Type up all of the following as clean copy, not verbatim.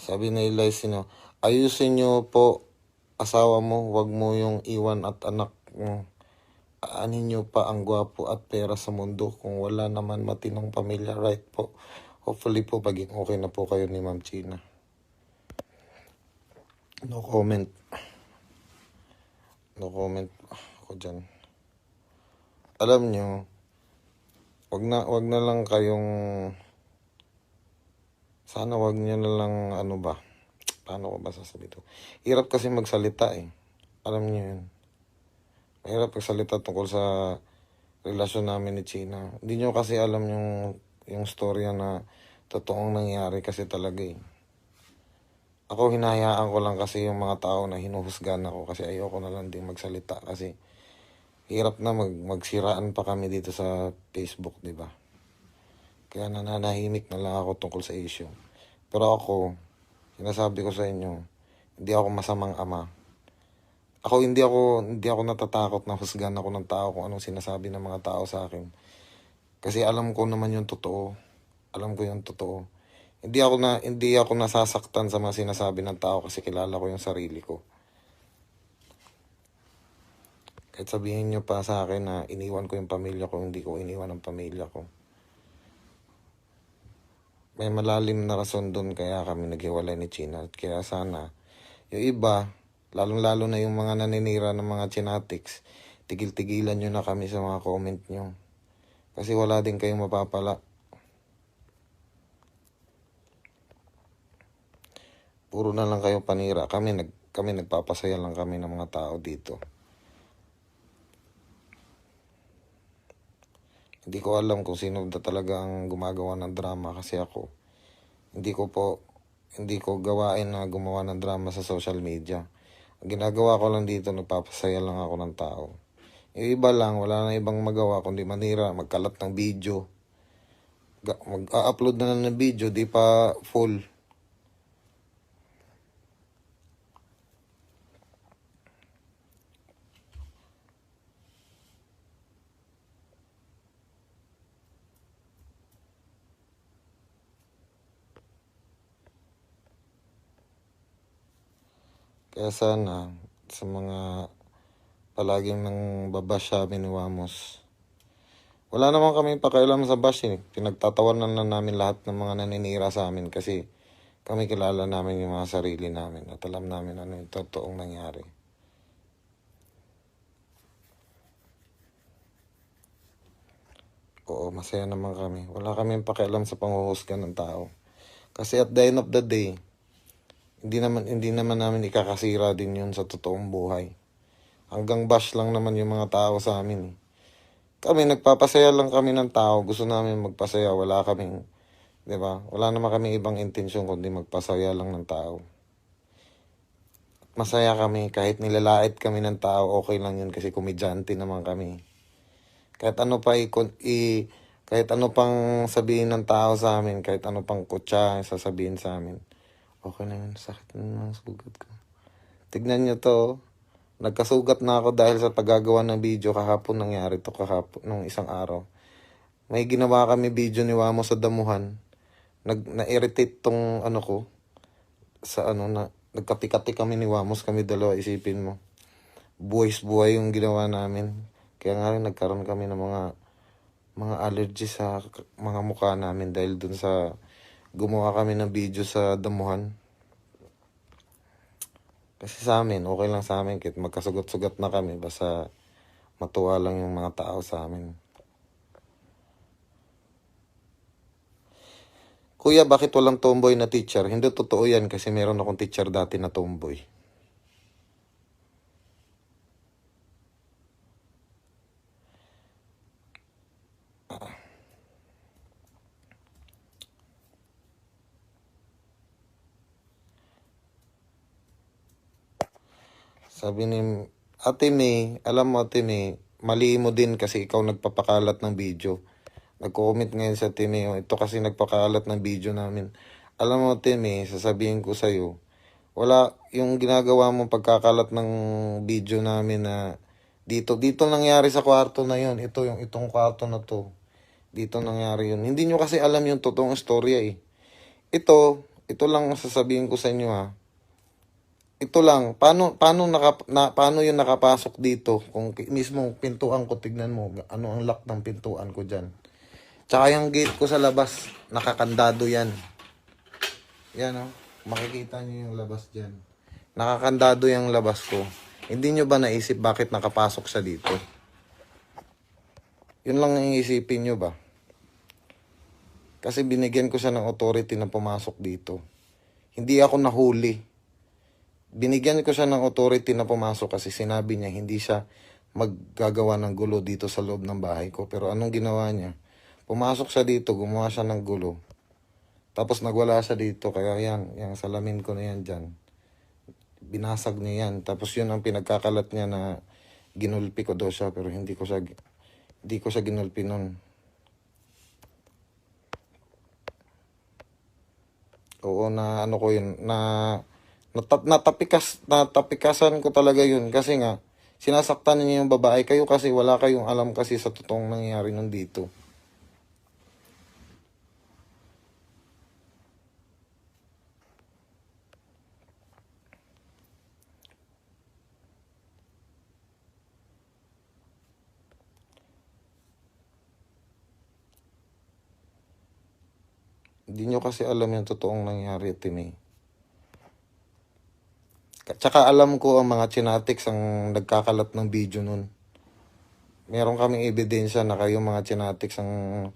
Sabi ni Elias, ayusin nyo po asawa mo, wag mo yung iwan at anak mo. Aanin nyo pa ang gwapo at pera sa mundo kung wala naman matinong pamilya, right po? Hopefully po, paging okay na po kayo ni Ma'am China. No comment. No comment ako dyan. Alam nyo, wag na lang kayong, sana wag nyo na lang, paano ko ba sasabihin ito? Hirap kasi magsalita eh. Alam nyo yun. Mahirap magsalita tungkol sa relasyon namin ni China. Hindi nyo kasi alam yung storya na totoong nangyari kasi talaga eh. Ako hinahayaan ko lang kasi yung mga tao na hinuhusgan ako kasi ayoko na lang din magsalita kasi hirap na magsiraan pa kami dito sa Facebook, di ba? Kaya nananahimik na lang ako tungkol sa issue. Pero ako, sinasabi ko sa inyo, hindi ako masamang ama. Ako hindi ako natatakot na husgan ako ng tao kung anong sinasabi ng mga tao sa akin. Kasi alam ko naman yung totoo. Alam ko yung totoo. Hindi ako nasasaktan sa mga sinasabi ng tao kasi kilala ko yung sarili ko. Kahit sabihin nyo pa sa akin na iniwan ko yung pamilya ko, hindi ko iniwan ang pamilya ko. May malalim na rason doon kaya kami naghiwalay ni China. Kaya sana, yung iba, lalong-lalo na yung mga naninira ng mga chinatics, tigil-tigilan nyo na kami sa mga comment nyo. Kasi wala din kayong mapapala. Puro na lang kayo panira. Kami nagpapasaya lang kami ng mga tao dito. Hindi ko alam kung sino talaga ang gumagawa ng drama kasi ako. Hindi ko gawain na gumawa ng drama sa social media. Ang ginagawa ko lang dito, nagpapasaya lang ako ng tao. Yung iba lang, wala na ibang magawa kundi manira, magkalat ng video. Mag-upload na lang ng video, di pa full. Kaya sana, sa mga palaging nang babash sa amin ni Wamos, wala naman kami pakialam sa bash eh. Pinagtatawanan na namin lahat ng mga naninira sa amin kasi kami kilala namin yung mga sarili namin at alam namin ano yung totoong nangyari. Oo, masaya naman kami. Wala kami pakialam sa panghuhusga ng tao. Kasi at the end of the day, hindi naman namin ikakasira din yun sa totoong buhay. Hanggang bash lang naman yung mga tao sa amin. Kami, nagpapasaya lang kami ng tao. Gusto namin magpasaya. Wala kaming, di ba? Wala naman kami ibang intensyon kundi magpasaya lang ng tao. Masaya kami. Kahit nilalait kami ng tao, okay lang yun kasi komedyante naman kami. Kahit ano kahit ano pang sabihin ng tao sa amin, kahit ano pang kutsa sasabihin sa amin, okay na yun, sakit na ng sugat ko. Tignan nyo to, nagkasugat na ako dahil sa paggagawa ng video kahapon, nangyari to kahapon, nung isang araw. May ginawa kami video ni Wamo sa damuhan, na-irritate tong ko, nagkati-kati kami ni Wamos, kami dalawa, isipin mo. Buhay yung ginawa namin. Kaya nga rin nagkaroon kami ng mga allergy sa mga mukha namin dahil dun sa gumawa kami ng video sa damuhan. Kasi sa amin, okay lang sa amin kahit magkasugat-sugat na kami basta matuwa lang yung mga tao sa amin. Kuya, bakit walang tomboy na teacher? Hindi totoo yan kasi meron akong teacher dati na tomboy. Sabi ni Ate May, alam mo Ate May, mali mo din kasi ikaw nagpapakalat ng video. Nag-comment ngayon sa Ate May, ito kasi nagpakalat ng video namin. Alam mo Ate May, sasabihin ko sa'yo, wala yung ginagawa mong pagkakalat ng video namin na dito nangyari sa kwarto na yon. Itong kwarto na to. Dito nangyari yun. Hindi nyo kasi alam yung totoong istorya eh. Ito, ito lang ang sasabihin ko sa inyo ha. Ito lang, paano yung nakapasok dito? Kung mismong pintuan ko, tignan mo, ano ang lock ng pintuan ko dyan. Tsaka yung gate ko sa labas, nakakandado yan. Yan o, makikita nyo yung labas dyan. Nakakandado yung labas ko. Hindi nyo ba naisip bakit nakapasok siya dito? Yun lang ang iisipin nyo ba? Kasi binigyan ko siya ng authority na pumasok dito. Hindi ako nahuli. Binigyan ko siya ng authority na pumasok kasi sinabi niya hindi siya maggagawa ng gulo dito sa loob ng bahay ko. Pero anong ginawa niya? Pumasok siya dito, gumawa siya ng gulo. Tapos nagwala siya dito, kaya yan, yung salamin ko na yan dyan. Binasag niya yan. Tapos yun ang pinagkakalat niya na ginulpi ko daw siya, pero hindi ko siya ginulpi nun. Oo, na ano ko yun, natapikasan ko talaga yun kasi nga, sinasaktan niya yung babae. Kayo kasi, wala kayong alam kasi sa totoong nangyayari nun dito. Hindi nyo kasi alam yung totoong nangyayari, Timmy. Tsaka alam ko ang mga chinatics ang nagkakalat ng video nun. Meron kaming ebidensya na kayo mga chinatics ang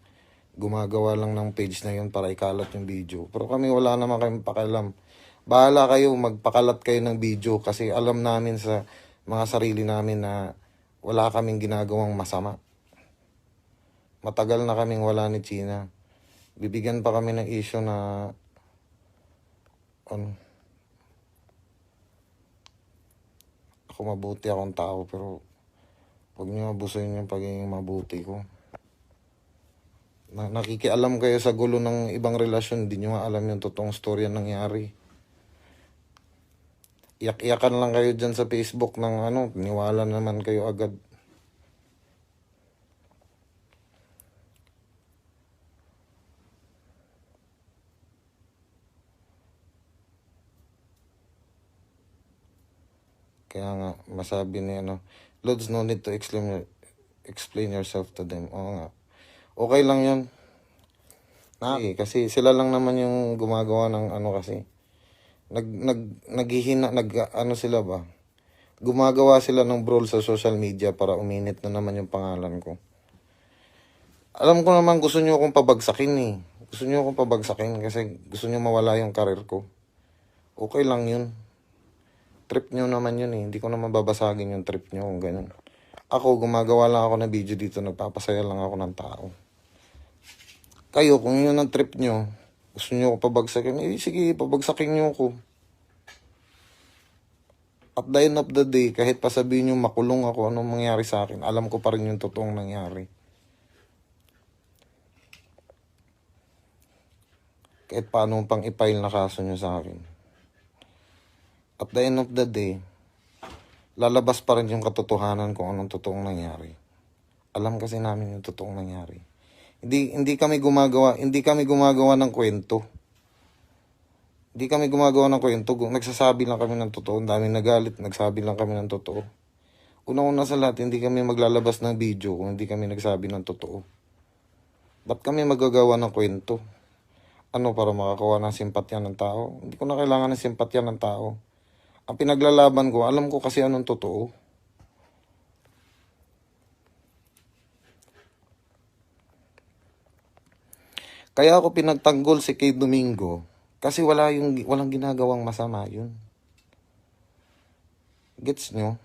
gumagawa lang ng page na yun para ikalat yung video. Pero kami wala naman kayong pakialam. Bahala kayo, magpakalat kayo ng video kasi alam namin sa mga sarili namin na wala kaming ginagawang masama. Matagal na kaming wala ni China. Bibigyan pa kami ng issue na ako mabuti akong tao pero huwag niyo abusuin yung pagiging mabuti ko. Nakikialam kayo sa gulo ng ibang relasyon, hindi nyo alam yung totoong storya nangyari. Iyak-iyakan lang kayo dyan sa Facebook ng niwala naman kayo agad. Kaya nga, masabi ni Lods, no need to explain yourself to them. Oo nga. Okay lang yun. Kasi sila lang naman yung gumagawa ng kasi. Sila ba? Gumagawa sila ng brawl sa social media para uminit na naman yung pangalan ko. Alam ko naman gusto nyo akong pabagsakin eh. Gusto nyo akong pabagsakin kasi gusto nyo mawala yung karir ko. Okay lang yun. Trip nyo naman yun eh. Hindi ko naman babasagin yung trip nyo kung ganun. Ako, gumagawa lang ako ng video dito. Nagpapasaya lang ako ng tao. Kayo, kung yun ang trip nyo, gusto nyo ako pabagsakin, sige, pabagsakin nyo ako. At the end of the day, kahit pa sabihin nyo makulong ako, anong mangyari sa akin, alam ko pa rin yung totoong nangyari. Kahit paano pang i-file na kaso nyo sa akin. At the end of the day, lalabas pa rin yung katotohanan kung anong totoong nangyari. Alam kasi namin yung totoong nangyari. Hindi kami gumagawa ng kwento. Hindi kami gumagawa ng kwento. Nagsasabi lang kami ng totoo. Ang daming nagalit, nagsabi lang kami ng totoo. Una-una sa lahat, hindi kami maglalabas ng video kung hindi kami nagsabi ng totoo. Ba't kami magagawa ng kwento? Para makakuha ng simpatya ng tao? Hindi ko na kailangan ng simpatya ng tao. Ang pinaglalaban ko, alam ko kasi anong totoo. Kaya ako pinagtanggol si Kay Domingo kasi walang ginagawang masama yun. Gets nyo?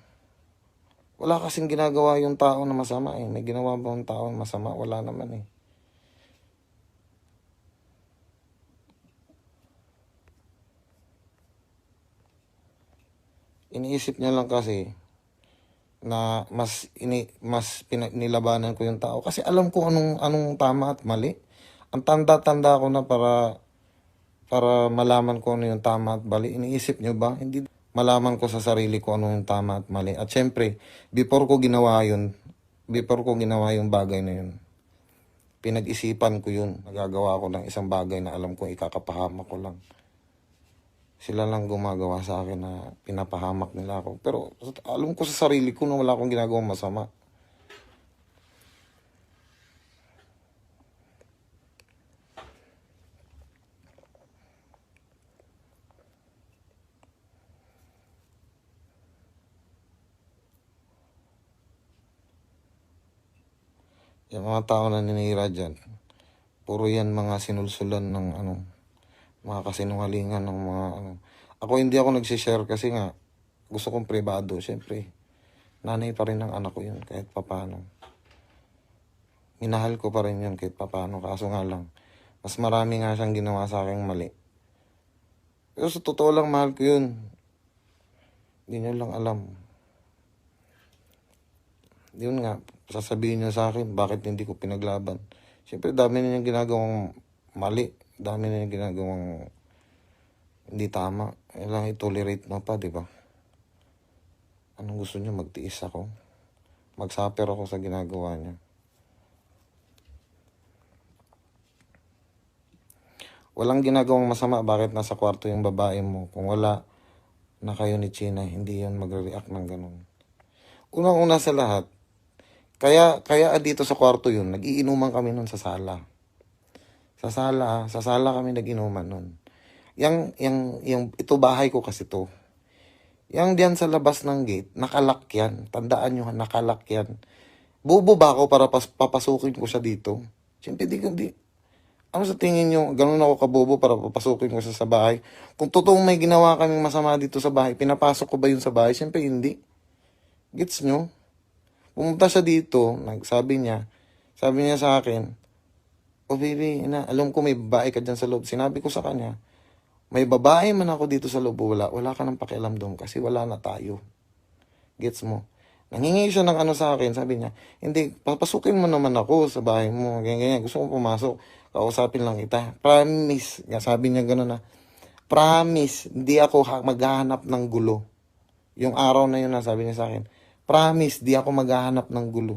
Wala kasing ginagawa yung tao na masama eh. May ginawa ba yung tao na masama? Wala naman eh. Iniisip niya lang kasi na nilabanan ko yung tao kasi alam ko anong tama at mali. Ang tanda-tanda ko na para malaman ko ano yung tama at mali. Iniisip niyo ba? Hindi malaman ko sa sarili ko ano yung tama at mali. At syempre, before ko ginawa yung bagay na yun, pinag-isipan ko yun. Nagagawa ko ng isang bagay na alam kong ikakapahama ko lang. Sila lang gumagawa sa akin na pinapahamak nila ako. Pero alam ko sa sarili ko na wala akong ginagawang masama. Yung mga tao na ninira dyan, puro yan mga sinulsulan ng mga kasinungalingan ng mga Ako hindi ako nagsishare kasi nga gusto kong privado. Siyempre, nanay pa rin ng anak ko yun kahit papano. Minahal ko pa rin yun kahit papano. Kaso nga lang, mas marami nga siyang ginawa sa aking mali. Pero sa totoo lang, mahal ko yun. Hindi nyo lang alam. Yun nga, sasabihin niya sa akin, bakit hindi ko pinaglaban? Siyempre, dami na niyang ginagawang mali. Dami na niyang ginagawang hindi tama. Kailangan i-tolerate mo pa, di ba? Anong gusto niya? Magtiis ako? Magsaper ako sa ginagawa niya? Walang ginagawang masama, bakit nasa kwarto yung babae mo? Kung wala na kayo ni China, hindi yan magre-react ng ganun. Unang-una sa lahat, kaya dito sa kwarto yun, nagiinuman kami nun sa sala. Sa sala kami naginuman nun. Ito bahay ko kasi to. Yang diyan sa labas ng gate, nakalak yan. Tandaan nyo, nakalak yan. Bobo ba ako para papasukin ko siya dito? Siyempre, di. Ano sa tingin nyo, ganun ako kabobo para papasukin ko siya sa bahay? Kung totoong may ginawa kaming masama dito sa bahay, pinapasok ko ba yun sa bahay? Siyempre, hindi. Gets nyo? Pumunta siya dito, sabi niya sa akin, oh baby, alam ko may babae ka dyan sa loob. Sinabi ko sa kanya, may babae man ako dito sa loob, wala ka nang pakialam doon kasi wala na tayo. Gets mo? Nangingi siya ng sa akin, sabi niya, hindi, papasukin mo naman ako sa bahay mo, ganyan, gusto kong pumasok, kausapin lang kita. Promise, sabi niya gano'n na, promise, hindi ako maghahanap ng gulo. Yung araw na yun, sabi niya sa akin, promise, di ako maghahanap ng gulo.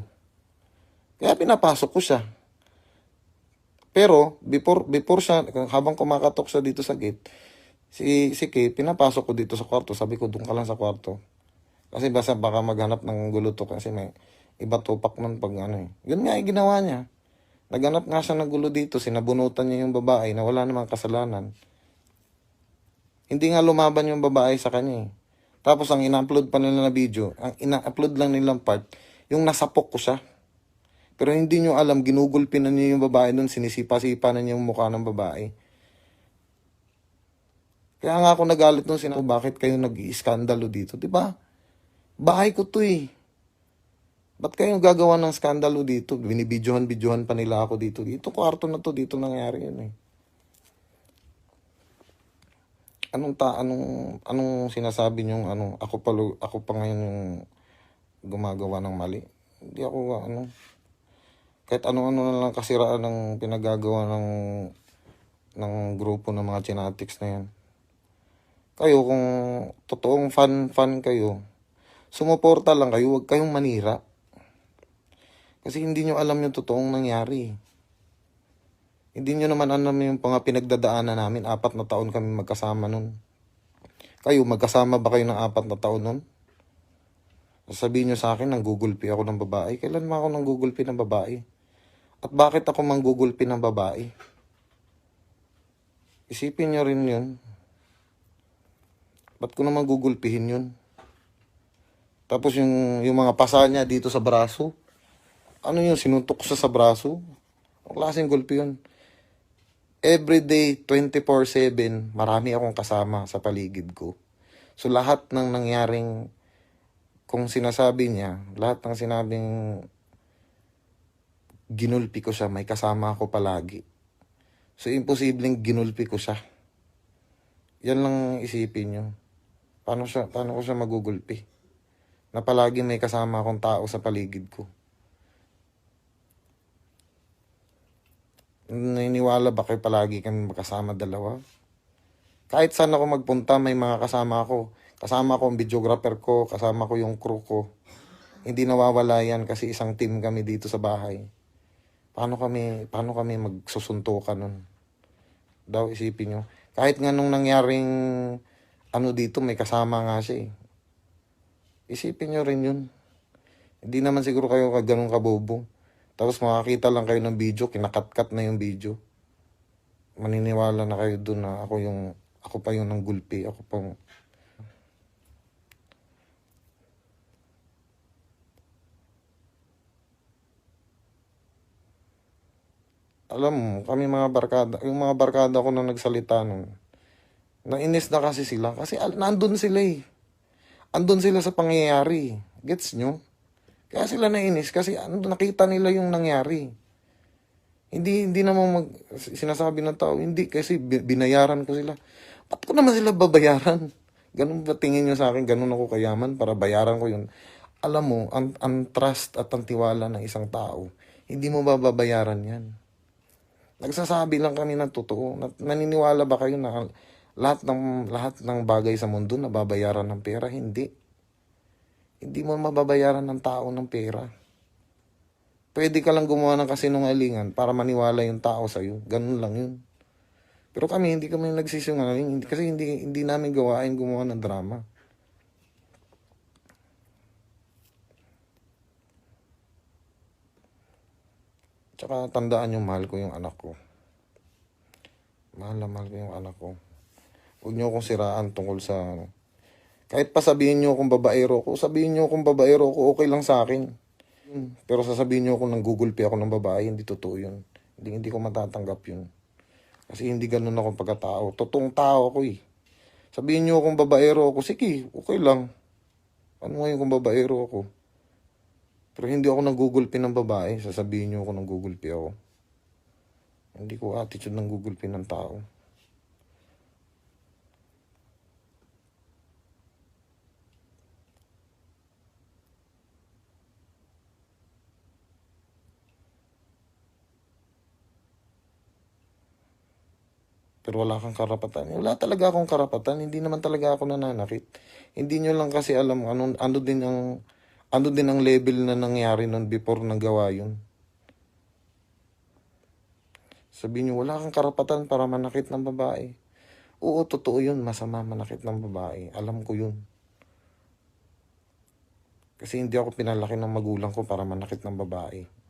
Kaya pinapasok ko siya. Pero, before siya, habang kumakatok siya dito sa gate, si Kay, pinapasok ko dito sa kwarto. Sabi ko, doon ka lang sa kwarto. Kasi baka maghanap ng gulo to kasi may iba tupak man pag Yun nga ginawa niya. Naghanap nga siya ng gulo dito. Sinabunutan niya yung babae na wala namang kasalanan. Hindi nga lumaban yung babae sa kanya eh. Tapos ang ina-upload pa nila na video, ang ina-upload lang nilang part, yung nasapok ko siya. Pero hindi nyo alam, ginugulpi na niya yung babae doon, sinisipa-sipa na niya yung mukha ng babae. Kaya nga ako nagalit nung sinabi, bakit kayo nag-iiskandalo dito? Diba? Bahay ko to eh. Ba't kayo gagawa ng skandalo dito? Binibidyohan pa nila ako dito. Dito, kwarto na to, dito nangyari yun eh. Anong sinasabi niyong ako pa ngayon yung gumagawa ng mali? Hindi ako kahit ano na lang kasiraan ng pinagagawa ng grupo ng mga genetics na yan. Kayo kung totoong fan kayo, sumuporta lang kayo, huwag kayong manira. Kasi hindi nyo alam yung totoong nangyari. Hindi nyo naman alam yung mga pinagdadaanan namin. 4 na taon kami magkasama nun. Kayo, magkasama ba kayo ng 4 na taon nun? Sasabihin nyo sa akin, nanggugulpi ako ng babae. Kailan mo ako nanggugulpi ng babae? At bakit ako manggugulpi ng babae? Isipin nyo rin yun. Ba't ko naman gugulpihin yun? Tapos yung mga pasa niya dito sa braso. Ano yun? Sinuntok ko sa braso? Ang klaseng gulpi yun. Everyday, 24/7, marami akong kasama sa paligid ko. So lahat ng nangyaring, kung sinasabi niya, lahat ng sinabing ginulpi ko siya, may kasama ako palagi. So imposibleng ginulpi ko siya. Yan lang isipin nyo. Paano ko siya magugulpi? Na palagi may kasama akong tao sa paligid ko. Naniniwala ba kayo palagi kami magkasama dalawa? Kahit saan ako magpunta, may mga kasama ako. Kasama ko ang videographer ko, kasama ko yung crew ko. Hindi nawawala yan kasi isang team kami dito sa bahay. Paano kami magsusuntukan nun? Daw isipin nyo. Kahit nga nung nangyaring ano dito, may kasama nga siya eh. Isipin nyo rin yun. Hindi naman siguro kayo ganun kabobo. Tapos makakita lang kayo ng video, kinakatkat na yung video. Maniniwala na kayo dun na ako pa yung nanggulpi, ako pa. Alam mo, kami mga barkada, yung mga barkada ko na nagsalita nun, nainis na kasi sila. Kasi nandun sila eh. Andun sila sa pangyayari. Gets nyo? Kaya sila nainis kasi nakita nila yung nangyari. Hindi naman sinasabi ng tao, hindi kasi binayaran ko sila. Ba't ko naman sila babayaran? Ganun ba tingin nyo sa akin? Ganun ako kayaman para bayaran ko yun? Alam mo, ang trust at ang tiwala ng isang tao, hindi mo babayaran yan. Nagsasabi lang kami ng totoo. Naniniwala ba kayo na lahat ng bagay sa mundo na babayaran ng pera? Hindi. Hindi mo mababayaran ng tao ng pera. Pwede ka lang gumawa ng kasinungalingan para maniwala yung tao sa'yo. Ganun lang yun. Pero kami, hindi kami nagsisinungaling. Kasi hindi namin gawain gumawa ng drama. Tsaka tandaan nyo, mahal ko yung anak ko. Mahal ko yung anak ko. Huwag nyo akong siraan tungkol sa kahit pa sabihin nyo kung babaero ko, sabihin nyo kung babaero ko, okay lang sa akin. Pero sasabihin nyo kung nanggugulpi ako ng babae, hindi totoo yun. Hindi ko matatanggap yun. Kasi hindi ganun ako pagkatao. Totoong tao ako eh. Sabihin nyo kung babaero ako, sige, okay lang. Ano nga yung kung babaero ako? Pero hindi ako nanggugulpi ng babae, sasabihin nyo kung nanggugulpi ako. Hindi ko attitude nanggugulpi ng tao. Pero wala kang karapatan. Wala talaga akong karapatan. Hindi naman talaga ako nananakit. Hindi nyo lang kasi alam ano din ang level na nangyari nun before nagawa yun. Sabihin nyo, wala kang karapatan para manakit ng babae. Oo, totoo yun. Masama manakit ng babae. Alam ko yun. Kasi hindi ako pinalaki ng magulang ko para manakit ng babae.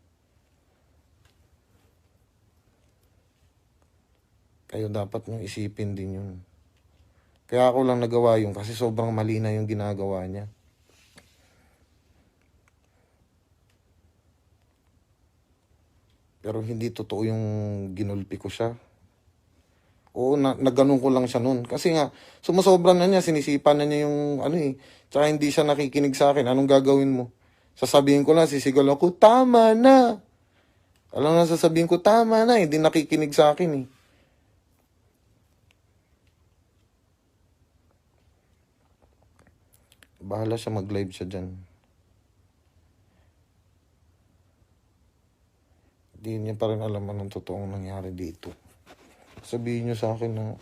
Kayo dapat nyo isipin din yun. Kaya ako lang nagawa yun kasi sobrang mali na yung ginagawa niya. Pero hindi totoo yung ginulpi ko siya. Oo, nagganong ko lang siya nun. Kasi nga, sumusobra na niya, sinisipan na niya yung tsaka hindi siya nakikinig sa akin. Anong gagawin mo? Sasabihin ko lang, sisigal ako, tama na. Alam na sasabihin ko, tama na. Hindi nakikinig sa akin eh. Bahala siya mag-live siya dyan. Hindi niya pa rin alam anong totoong nangyari dito. Sabihin niyo sa akin na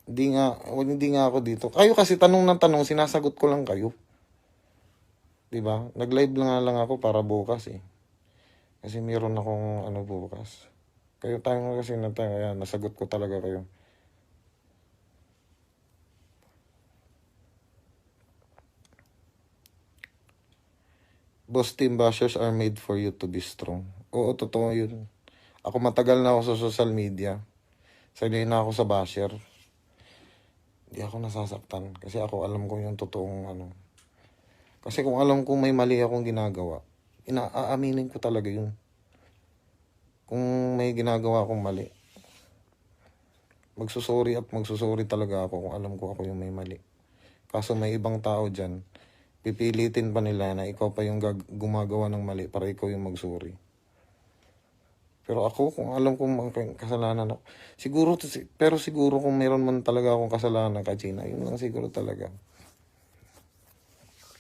hindi nga ako dito. Kayo kasi tanong ng tanong, sinasagot ko lang kayo. 'Di ba? Nag-live lang ako para bukas eh. Kasi meron akong bukas. Kayo tayo kasi kaya nasagot ko talaga kayo. Boss, team bashers are made for you to be strong. Oo, totoo yun. Ako matagal na ako sa social media. Sanay na ako sa basher. Hindi ako nasasaktan. Kasi ako alam ko yung totoong Kasi kung alam ko may mali akong ginagawa, aaminin ko talaga yun. Kung may ginagawa akong mali, magsusori talaga ako kung alam ko ako yung may mali. Kaso may ibang tao dyan, pipilitin pa nila na ikaw pa yung gumagawa ng mali para ikaw yung magsuri. Pero ako, kung alam kong kasalanan ako, siguro kung meron man talaga akong kasalanan kay Gina, yun lang siguro talaga.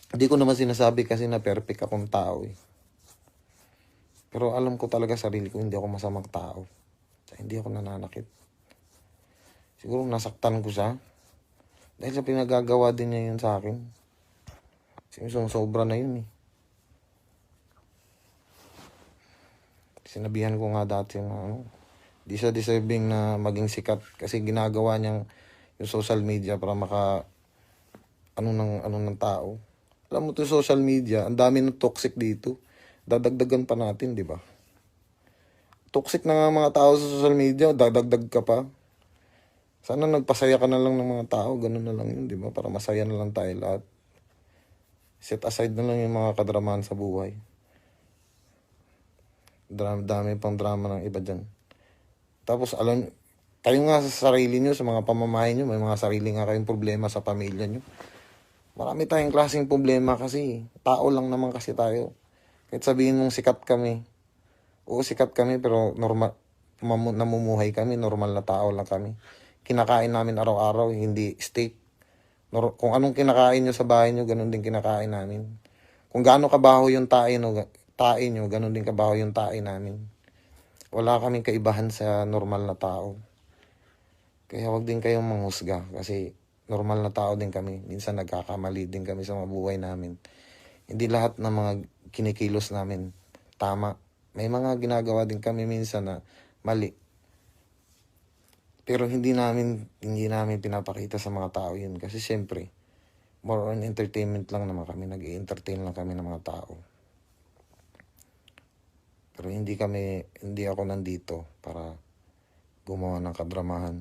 Hindi ko naman sinasabi kasi na perfect akong tao eh. Pero alam ko talaga sarili ko, hindi ako masamang tao. Hindi ako nananakit. Siguro nasaktan ko siya. Dahil sa pinagagawa din niya yun sa akin. Sobra na yun eh. Sinabihan ko nga dati na di siya deserving na maging sikat kasi ginagawa niyang yung social media para ano ng tao. Alam mo to social media, ang dami ng toxic dito. Dadagdagan pa natin, di ba? Toxic na nga mga tao sa social media, dadagdag ka pa. Sana nagpasaya ka na lang ng mga tao, ganun na lang yun, di ba? Para masaya na lang tayo lahat. Set aside na lang yung mga kadramahan sa buhay. Dami pang drama ng iba dyan. Tapos kayo nga sa sarili nyo, sa mga pamamahay nyo, may mga sarili nga kayong problema sa pamilya nyo. Marami tayong klaseng problema kasi. Tao lang naman kasi tayo. Kahit sabihin mong sikat kami. Oo, sikat kami pero normal, namumuhay kami, normal na tao lang kami. Kinakain namin araw-araw, hindi steak. Kung anong kinakain nyo sa bahay nyo, ganun din kinakain namin. Kung gaano kabaho yung tae nyo, ganun din kabaho yung tae namin. Wala kaming kaibahan sa normal na tao. Kaya wag din kayong manghusga kasi normal na tao din kami. Minsan nagkakamali din kami sa mabuhay namin. Hindi lahat ng mga kinikilos namin tama. May mga ginagawa din kami minsan na mali. Pero hindi namin pinapakita sa mga tao yun. Kasi siyempre, more on entertainment lang naman kami. Nag-i-entertain lang kami ng mga tao. Pero hindi ako nandito para gumawa ng kadramahan.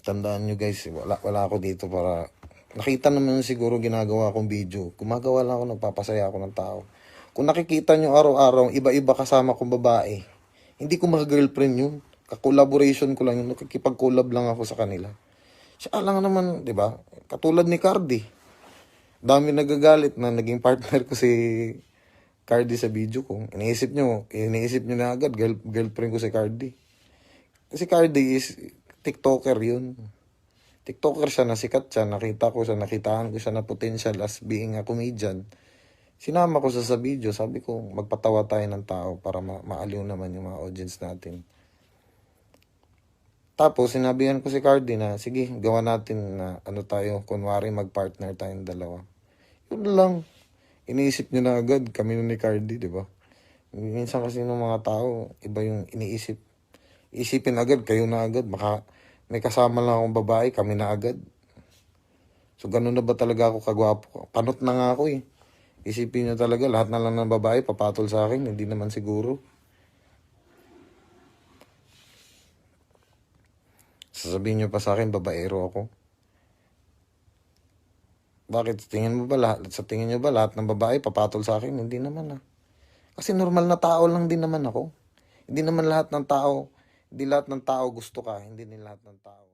Tandaan nyo guys, wala ako dito para... Nakita naman siguro ginagawa akong video. Gumagawa lang ako, nagpapasaya ako ng tao. Kung nakikita nyo araw-araw, iba-iba kasama kong babae, hindi ko mga-girlfriend yun. Ka-collaboration ko lang yun. Nakikipag-collab lang ako sa kanila. Siya lang naman, di ba? Katulad ni Cardi. Dami nagagalit na naging partner ko si Cardi sa video ko. Iniisip nyo na agad, girlfriend ko si Cardi. Kasi Cardi is TikToker yun. TikToker siya, nasikat siya, nakitaan ko siya na potential as being a comedian. Sinama ko sa video, sabi ko, magpatawa tayo ng tao para maaliw naman yung mga audience natin. Tapos, sinabihan ko si Cardi na, sige, gawa natin na kunwari mag-partner tayong dalawa. Yun lang. Iniisip nyo na agad, kami ni Cardi, di ba? Minsan kasi ng mga tao, iba yung iniisip. Isipin agad, kayo na agad. Baka may kasama lang akong babae, kami na agad. So, ganun na ba talaga ako kagwapo? Panot na nga ako eh. Isipin nyo talaga, lahat na lang ng babae papatol sa akin. Hindi naman siguro. Sasabihin nyo pa sa akin, babaero ako. Bakit? Sa tingin nyo ba lahat ng babae papatol sa akin? Hindi naman ah. Kasi normal na tao lang din naman ako. Hindi lahat ng tao gusto ka. Hindi din lahat ng tao